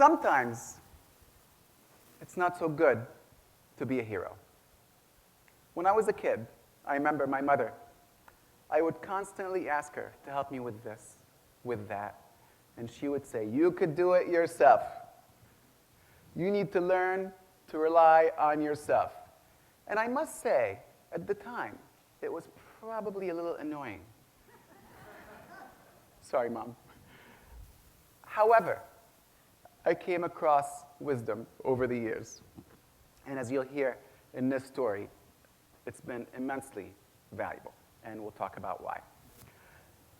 Sometimes it's not so good to be a hero. When I was a kid, I remember my mother, I would constantly ask her to help me with this, with that, and she would say, "You could do it yourself. You need to learn to rely on yourself." And I must say, at the time, it was probably a little annoying. Sorry, Mom. However, I came across wisdom over the years. And as you'll hear in this story, it's been immensely valuable. And we'll talk about why.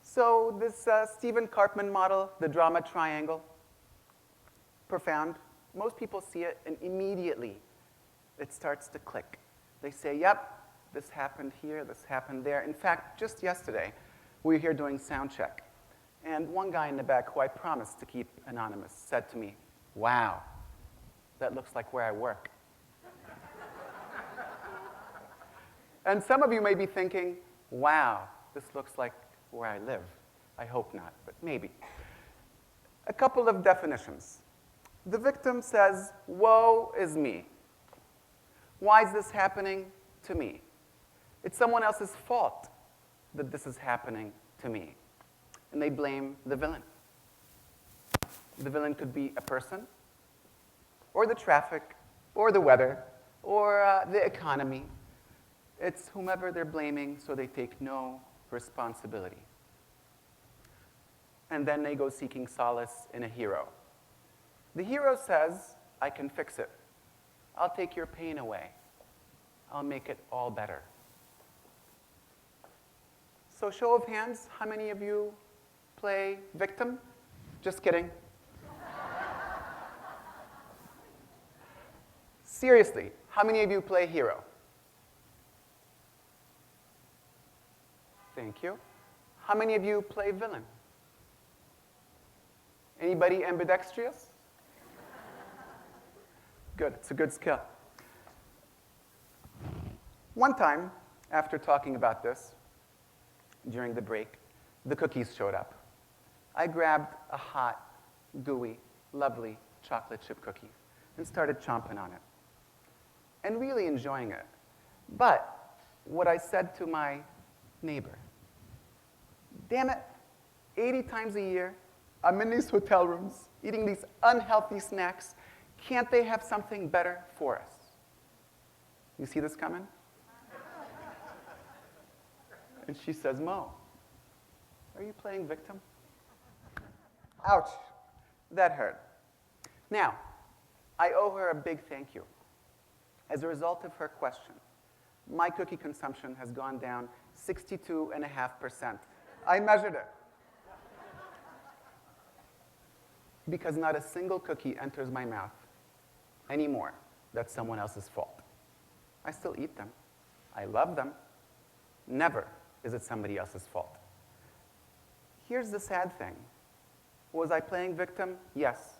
So this Stephen Karpman model, the drama triangle, profound. Most people see it, and immediately it starts to click. They say, yep, this happened here, this happened there. In fact, just yesterday, we were here doing sound check. And one guy in the back, who I promised to keep anonymous, said to me, "Wow, that looks like where I work." And some of you may be thinking, "Wow, this looks like where I live." I hope not, but maybe. A couple of definitions. The victim says, "Woe is me. Why is this happening to me? It's someone else's fault that this is happening to me." And they blame the villain. The villain could be a person, or the traffic, or the weather, or the economy. It's whomever they're blaming, so they take no responsibility. And then they go seeking solace in a hero. The hero says, "I can fix it. I'll take your pain away. I'll make it all better." So show of hands, how many of you play victim? Just kidding. Seriously, how many of you play hero? Thank you. How many of you play villain? Anybody ambidextrous? Good, it's a good skill. One time, after talking about this, during the break, the cookies showed up. I grabbed a hot, gooey, lovely chocolate chip cookie and started chomping on it and really enjoying it. But what I said to my neighbor, "Damn it, 80 times a year, I'm in these hotel rooms eating these unhealthy snacks. Can't they have something better for us?" You see this coming? And she says, "Mo, are you playing victim?" Ouch, that hurt. Now, I owe her a big thank you. As a result of her question, my cookie consumption has gone down 62.5%. I measured it. Because not a single cookie enters my mouth anymore that's someone else's fault. I still eat them. I love them. Never is it somebody else's fault. Here's the sad thing. Was I playing victim? Yes.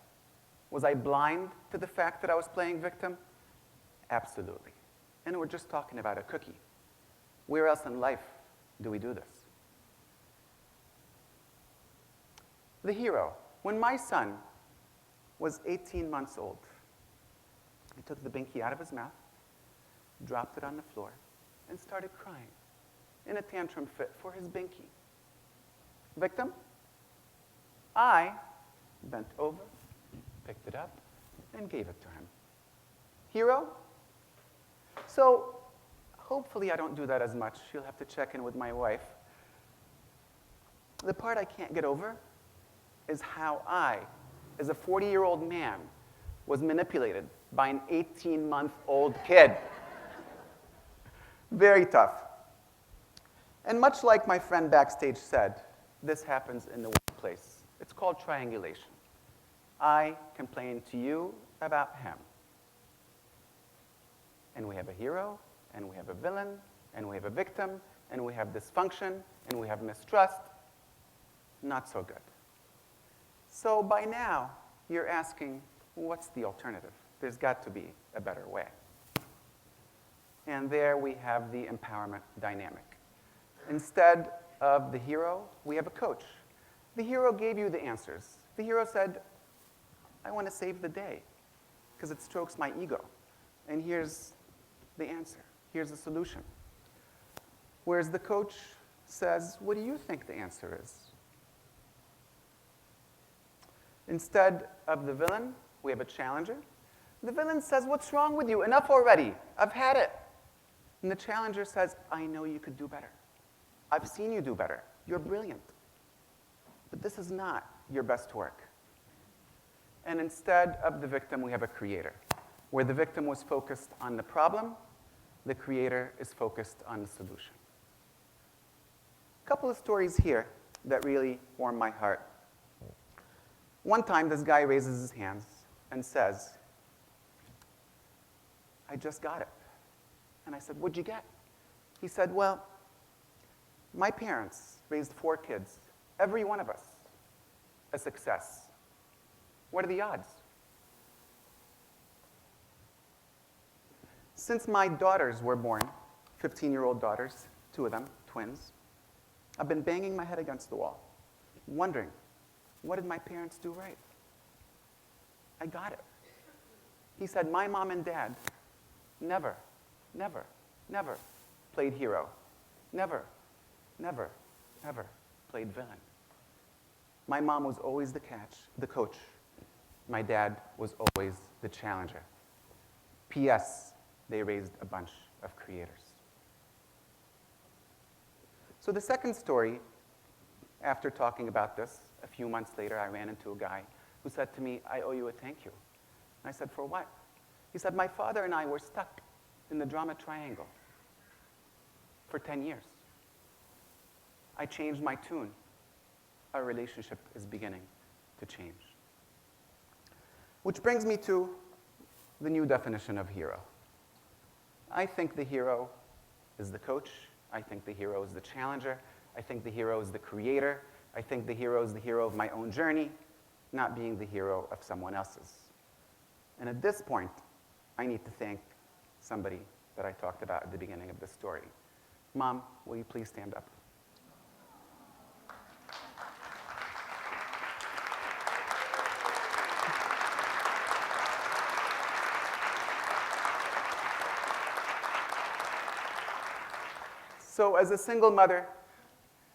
Was I blind to the fact that I was playing victim? Absolutely. And we're just talking about a cookie. Where else in life do we do this? The hero. When my son was 18 months old, I took the binky out of his mouth, dropped it on the floor, and started crying in a tantrum fit for his binky. Victim? I bent over, picked it up, and gave it to him. Hero? So hopefully I don't do that as much. You'll have to check in with my wife. The part I can't get over is how I, as a 40-year-old man, was manipulated by an 18-month-old kid. Very tough. And much like my friend backstage said, this happens in the workplace. It's called triangulation. I complain to you about him. And we have a hero, and we have a villain, and we have a victim, and we have dysfunction, and we have mistrust. Not so good. So by now, you're asking, what's the alternative? There's got to be a better way. And there we have the empowerment dynamic. Instead of the hero, we have a coach. The hero gave you the answers. The hero said, I want to save the day because it strokes my ego. And here's the answer. Here's the solution. Whereas the coach says, what do you think the answer is? Instead of the villain, we have a challenger. The villain says, what's wrong with you? Enough already. I've had it. And the challenger says, I know you could do better. I've seen you do better. You're brilliant. But this is not your best work. And instead of the victim, we have a creator. Where the victim was focused on the problem, the creator is focused on the solution. A couple of stories here that really warm my heart. One time, this guy raises his hands and says, I just got it. And I said, what'd you get? He said, well, my parents raised 4 kids, every one of us a success. What are the odds? Since my daughters were born, 15-year-old daughters, 2 of them, twins, I've been banging my head against the wall, wondering, what did my parents do right? I got it. He said, my mom and dad never played hero. Never played villain. My mom was always the coach. My dad was always the challenger. P.S. They raised a bunch of creators. So the second story, after talking about this, a few months later, I ran into a guy who said to me, I owe you a thank you. And I said, for what? He said, my father and I were stuck in the drama triangle for 10 years. I changed my tune. Our relationship is beginning to change. Which brings me to the new definition of hero. I think the hero is the coach. I think the hero is the challenger. I think the hero is the creator. I think the hero is the hero of my own journey, not being the hero of someone else's. And at this point, I need to thank somebody that I talked about at the beginning of this story. Mom, will you please stand up? So as a single mother,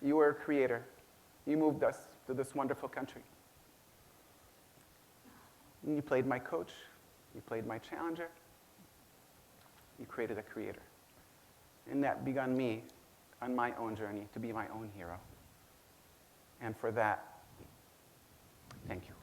you were a creator. You moved us to this wonderful country. And you played my coach. You played my challenger. You created a creator. And that begun me on my own journey to be my own hero. And for that, thank you.